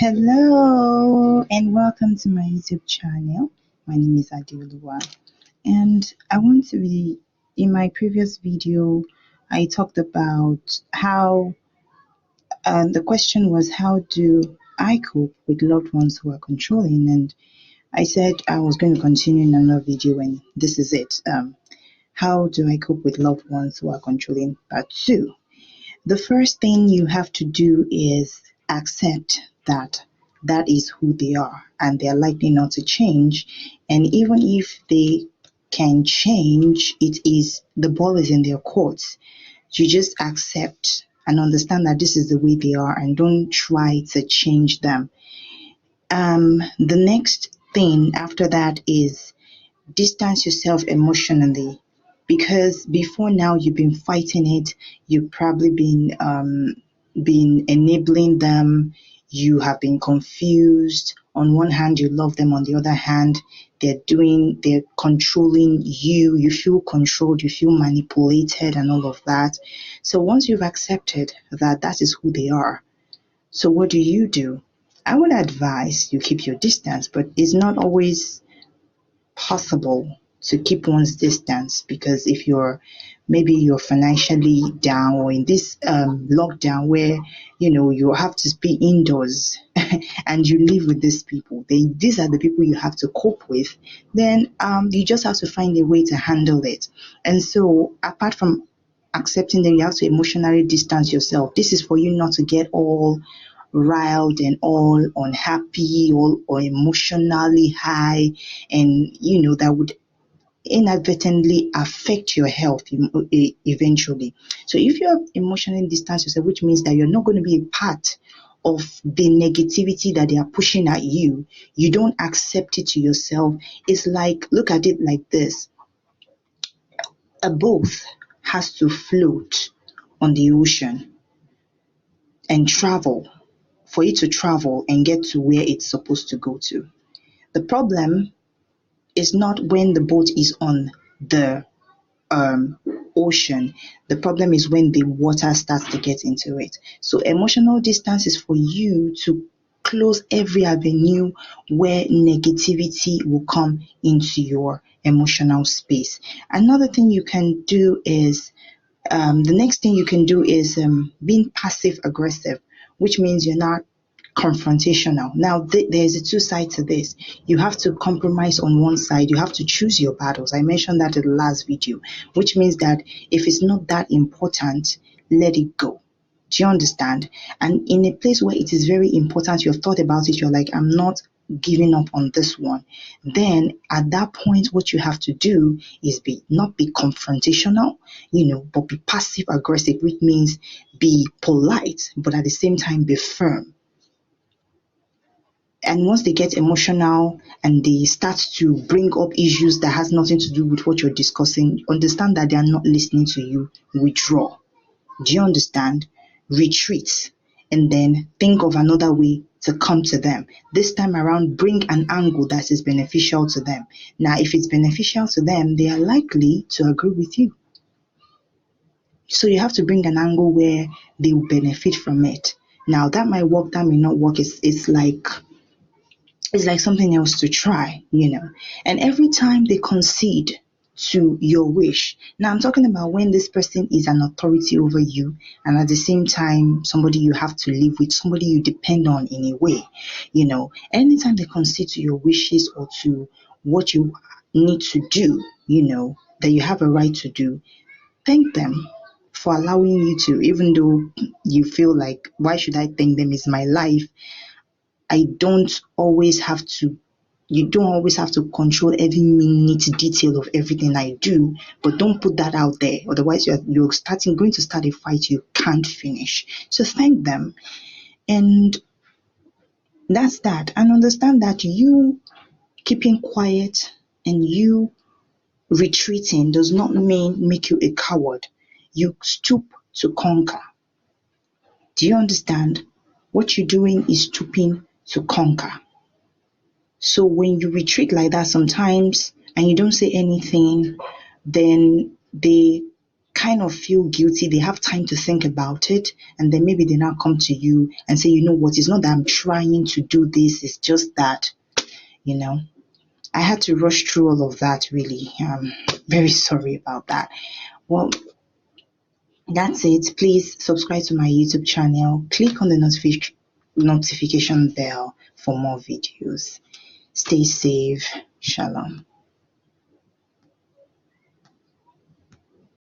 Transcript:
Hello and welcome to my YouTube channel. My name is Ade-OLUWA, and I want to be in my previous video. I talked about how the question was, how do I cope with loved ones who are controlling? And I said I was going to continue in another video, and this is it. How do I cope with loved ones who are controlling? Part two. The first thing you have to do is accept that that is who they are and they are likely not to change. And even if they can change, it is the ball is in their courts. You just accept and understand that this is the way they are and don't try to change them. The next thing after that is distance yourself emotionally, because before now you've been fighting it. You've probably been enabling them. You have been confused. On one hand you love them, on the other hand they're controlling you. You feel controlled, you feel manipulated and all of that. So once you've accepted that that is who they are, so what do? I would advise you keep your distance, but it's not always possible to keep one's distance, because if you're financially down, or in this lockdown where you have to be indoors and you live with these people, these are the people you have to cope with, then you just have to find a way to handle it. And so apart from accepting that, you have to emotionally distance yourself. This is for you not to get all riled and all unhappy, or emotionally high, and that would inadvertently affect your health eventually. So if you have emotionally distanced yourself, which means that you're not going to be a part of the negativity that they are pushing at you, you don't accept it to yourself. It's like, look at it like this: a boat has to float on the ocean and travel, for it to travel and get to where it's supposed to go to. The problem is not when the boat is on the ocean. The problem is when the water starts to get into it. So emotional distance is for you to close every avenue where negativity will come into your emotional space. Another thing you can do is the next thing you can do is being passive aggressive, which means you're not confrontational. Now, there's a two sides to this. You have to compromise on one side. You have to choose your battles. I mentioned that in the last video, which means that if it's not that important, let it go. Do you understand? And in a place where it is very important, you've thought about it, you're like, I'm not giving up on this one. Then at that point, what you have to do is not be confrontational, but be passive aggressive, which means be polite, but at the same time be firm. And once they get emotional and they start to bring up issues that has nothing to do with what you're discussing, understand that they are not listening to you. Withdraw. Do you understand? Retreat. And then think of another way to come to them. This time around, bring an angle that is beneficial to them. Now, if it's beneficial to them, they are likely to agree with you. So you have to bring an angle where they will benefit from it. Now, that might work, that may not work. It's like something else to try, And every time they concede to your wish, now I'm talking about when this person is an authority over you, and at the same time somebody you have to live with, somebody you depend on in a way, anytime they concede to your wishes or to what you need to do, that you have a right to do, thank them for allowing you to, even though you feel like, why should I thank them? It's my life. I don't always have to, you don't always have to control every minute detail of everything I do, but don't put that out there. Otherwise, you're going to start a fight you can't finish. So thank them. And that's that. And understand that you keeping quiet and you retreating does not make you a coward. You stoop to conquer. Do you understand? What you're doing is stooping to conquer. So when you retreat like that sometimes and you don't say anything, then they kind of feel guilty. They have time to think about it, and then maybe they now come to you and say, you know what, it's not that I'm trying to do this, it's just that, you know, I had to rush through all of that, really. Very sorry about that. Well, that's it. Please subscribe to my YouTube channel. Click on the notification bell for more videos. Stay safe. Shalom.